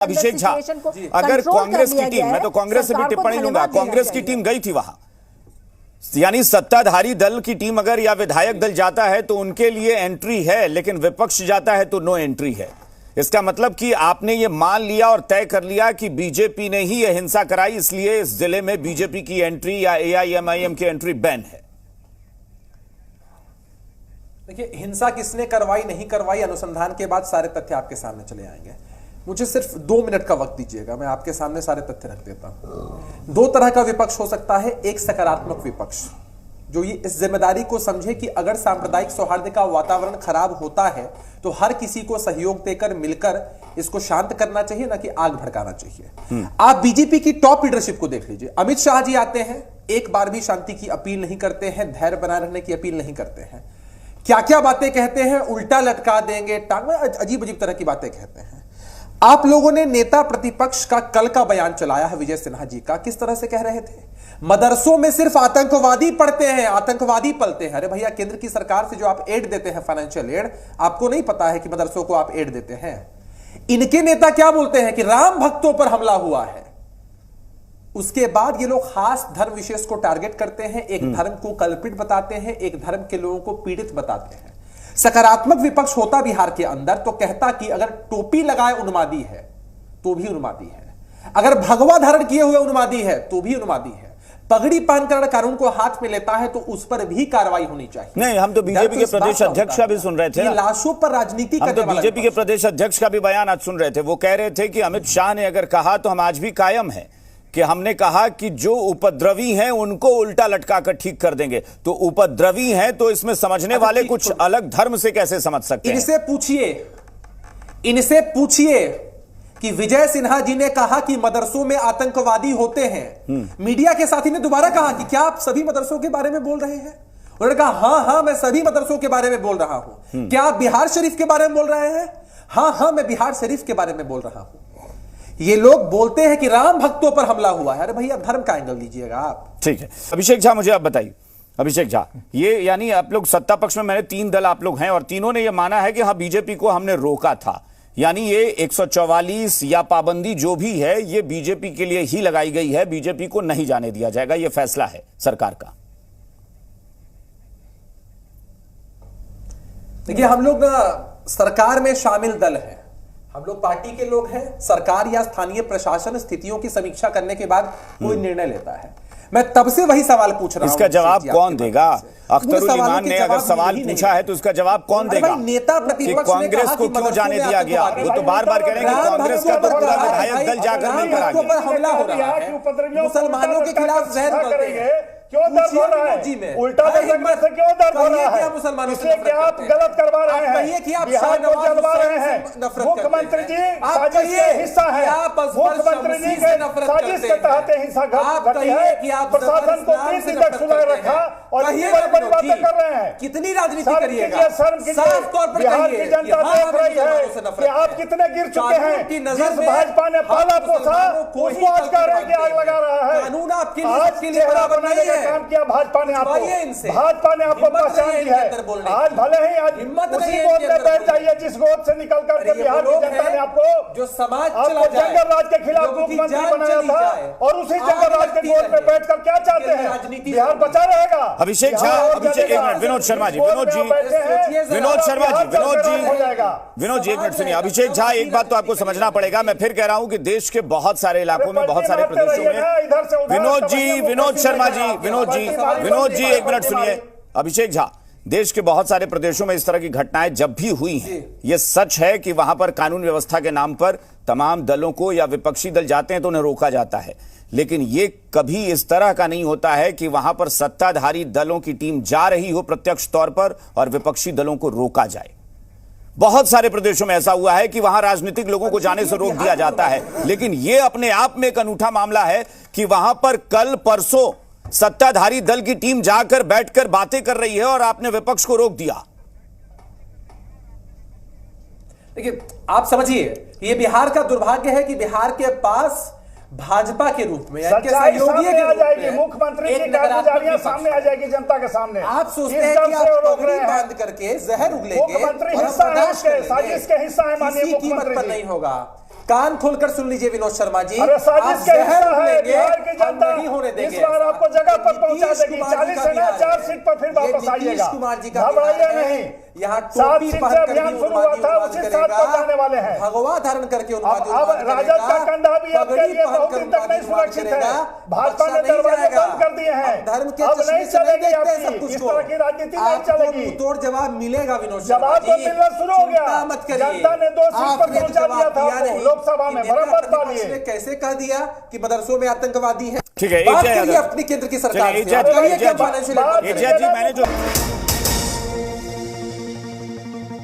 अभिषेक झा, अगर कांग्रेस की टीम, मैं तो कांग्रेस से भी टिप्पणी लूंगा, कांग्रेस की टीम गई थी वहां, यानी सत्ताधारी दल की टीम अगर या विधायक दल जाता है तो उनके लिए एंट्री है, लेकिन विपक्ष जाता है तो नो एंट्री है। इसका मतलब कि आपने ये मान लिया और तय कर लिया कि बीजेपी ने ही यह हिंसा कराई, इसलिए इस जिले में बीजेपी की एंट्री या एआईएमआईएम की एंट्री बैन है। देखिए, हिंसा किसने करवाई नहीं करवाई, अनुसंधान के बाद सारे तथ्य आपके सामने चले आएंगे। मुझे सिर्फ 2 मिनट का वक्त दीजिएगा, मैं आपके सामने सारे तथ्य रख देता हूं। 2 तरह का विपक्ष हो सकता है। एक सकारात्मक विपक्ष जो ये इस जिम्मेदारी को समझे कि अगर सांप्रदायिक सौहार्द का वातावरण खराब होता है तो हर किसी को सहयोग देकर मिलकर इसको शांत करना चाहिए, ना कि आग भड़काना चाहिए। आप बीजेपी की टॉप लीडरशिप को देख लीजिए। अमित शाह जी आते हैं, एक बार भी शांति की अपील नहीं करते हैं, धैर्य बनाए रहने की अपील नहीं करते हैं। क्या क्या बातें कहते हैं, उल्टा लटका देंगे, टांग में अजीब अजीब तरह की बातें कहते हैं। आप लोगों ने नेता प्रतिपक्ष का कल का बयान चलाया है विजय सिन्हा जी का, किस तरह से कह रहे थे, मदरसों में सिर्फ आतंकवादी पढ़ते हैं, आतंकवादी पलते हैं। अरे भैया, केंद्र की सरकार से जो आप एड देते हैं, फाइनेंशियल एड, आपको नहीं पता है कि मदरसों को आप एड देते हैं। इनके नेता क्या बोलते हैं कि राम भक्तों पर हमला हुआ है। उसके बाद ये लोग खास धर्म विशेष को टारगेट करते हैं, एक धर्म को कल्पित बताते हैं, एक धर्म के लोगों को पीड़ित बताते हैं। सकारात्मक विपक्ष होता बिहार के अंदर तो कहता कि अगर टोपी लगाए उन्मादी है तो भी उन्मादी है, अगर भगवा धारण किए हुए उन्मादी है तो भी उन्मादी है, पगड़ी पहनकर कानून को हाथ में लेता है तो उस पर भी कार्रवाई होनी चाहिए। नहीं, हम तो बीजेपी के प्रदेश अध्यक्ष का भी सुन रहे थे, लाशों पर राजनीति करने वाला। बीजेपी के प्रदेश अध्यक्ष का भी बयान आज सुन रहे थे। वो कह रहे थे कि अमित शाह ने अगर कहा तो हम आज भी कायम है कि हमने कहा कि जो उपद्रवी हैं उनको उल्टा लटका कर ठीक कर देंगे। तो उपद्रवी हैं तो इसमें समझने वाले कुछ अलग धर्म से कैसे समझ सकते हैं? इनसे पूछिए कि विजय सिन्हा जी ने कहा कि मदरसों में आतंकवादी होते हैं। मीडिया के साथी ने दोबारा कहा कि क्या आप सभी मदरसों के बारे में बोल रहे हैं? उन्होंने कहा हां, मैं सभी मदरसों के बारे में बोल रहा हूं। क्या आप बिहार शरीफ के बारे में बोल रहे हैं? हां, मैं बिहार शरीफ के बारे में बोल रहा हूं। ये लोग बोलते हैं कि राम भक्तों पर हमला हुआ है। अरे भैया, धर्म का एंगल लीजिएगा आप। ठीक है, अभिषेक झा, मुझे आप बताइए। अभिषेक झा, ये यानी आप लोग सत्ता पक्ष में, मैंने 3 दल आप लोग हैं और तीनों ने ये माना है कि हाँ, बीजेपी को हमने रोका था, यानी ये 144 या पाबंदी जो भी है ये बीजेपी के लिए ही लगाई गई है, बीजेपी को नहीं जाने दिया जाएगा, ये फैसला है सरकार का। देखिए, हम लोग सरकार में शामिल दल हैं, हम लोग पार्टी के लोग हैं। सरकार या स्थानीय प्रशासन स्थितियों की समीक्षा करने के बाद कोई निर्णय लेता है। मैं तब से वही सवाल पूछ रहा हूं। इसका जवाब कौन देगा? अख्तरुल इमान ने अगर सवाल पूछा है तो इसका जवाब कौन देगा? नेता प्रतिपक्ष कांग्रेस को क्यों जाने दिया गया? वो तो बार बार कह रहे हैं कि कांग्रेस का तो पूरा विधायक दल जाकर मिलकर आ गया। हमला हो रहा है, मुसलमानों के खिलाफ जहर उगलते हैं। क्यों दर्द हो रहा है? उल्टा दर्द से क्यों दर्द हो रहा है? मुसलमानों से क्या आप गलत करवा रहे हैं? बिहार को जलवा रहे हैं। मुख्यमंत्री जी साजिश का हिस्सा है। मुख्यमंत्री जी के साजिश के तहत हिंसा घटी है। प्रशासन को 30 दिन तक सुलह रखा और ये बड़ी बातें कर रहे हैं। कितनी राजनीति करिएगा? शर्म कीजिए। बिहार की जनता देख रही है कि आप कितने गिर चुके हैं। जिस भाजपा ने पाला पोसा उसको आज कह रहे हैं कि आग लगा रहा है। कानून आपके लिए बराबर नहीं है। काम किया भाजपा ने आपको, भाजपा ने आपको पहचान दी है। आज भले ही आज उसी गोद में बैठ जाइए जिस गोद से निकल करके बिहार की जनता ने आपको जो समाज आपको जंगल राज के खिलाफ मुख्यमंत्री बनाया था और उसी जंगल राज के गोद में बैठकर क्या चाहते हैं? बिहार बचा रहेगा। अभिषेक झा, अभिषेक, एक मिनट, विनोद शर्मा जी, विनोद जी, एक मिनट सुनिए। अभिषेक झा, एक बात तो आपको समझना पड़ेगा, मैं फिर कह रहा हूं कि देश के बहुत सारे इलाकों में, बहुत सारे प्रदेशों में, विनोद शर्मा जी, विनोद जी, एक मिनट सुनिए। अभिषेक झा, देश के बहुत सारे प्रदेशों में इस तरह की घटनाएं जब भी हुई हैं, यह सच है कि वहां पर कानून व्यवस्था के नाम पर तमाम दलों को या विपक्षी दल जाते हैं तो उन्हें रोका जाता है, लेकिन यह कभी इस तरह का नहीं होता है कि वहां पर सत्ताधारी दलों की टीम जा रही हो प्रत्यक्ष तौर पर और विपक्षी दलों को रोका जाए। बहुत सारे प्रदेशों में ऐसा हुआ है कि वहां राजनीतिक लोगों को जाने से रोक दिया जाता है, लेकिन यह अपने आप में एक अनूठा मामला है कि वहां पर कल परसों सत्ताधारी दल की टीम जाकर बैठकर बातें कर रही है और आपने विपक्ष को रोक दिया। देखिए, आप समझिए, ये बिहार का दुर्भाग्य है कि बिहार के पास भाजपा के रूप में सहयोगी आ जाएगी, मुख्यमंत्री की कारगुजारियां सामने आ जाएगी जनता के सामने। आप सोचते हैं कि आप पगड़ी बांध करके जहर उगलेंगे, मुख्यमंत्री हिस्सा है उसके, साजिश के हिस्सा है माननीय मुख्यमंत्री पर नहीं होगा। कान खोलकर सुन लीजिए विनोद शर्मा जी, अरे साजिश का हिस्सा है बिहार की जनता, नहीं होने देंगे। इस बार आपको जगह पर पहुंचा देगी, 40 से ना 4 सीट पर फिर वापस आइएगा, नीतीश कुमार जी का घबराइए नहीं। यहाँ 7 टोपी सीट पहन से कर अभियान भी शुरू हुआ था, उसी 7 पर जाने वाले हैं। भगवा धारण करके अब राजद का कंधा भी आपके लिए बहुत दिन तक नहीं सुरक्षित है। भाजपा ने दरवाजे बंद कर दिए हैं, धर्म के अब नहीं चलेगी आपकी सब कुछ इस तरह की राजनीति नहीं चलेगी। तोड़ जवाब मिलेगा विनोद शर्मा जवाब तो जी, मिलना शुरू हो गया, चिंता मत करिए। जनता ने 2 सीट पर आपने पहुंचा जवाब दिया था दिया आपको नहीं लोकसभा में, कि नेता बराबर प्रतिपक्ष पालिए। ने कैसे कह दिया कि मदरसों में आतंकवादी है। ठीक है, बात एजाज करिए यादव। अपनी केंद्र की सरकार चलिए, से, एजाज बताइए जी, क्या एजाज जी, फाइनेंशियल एजाज जी, मैंने जो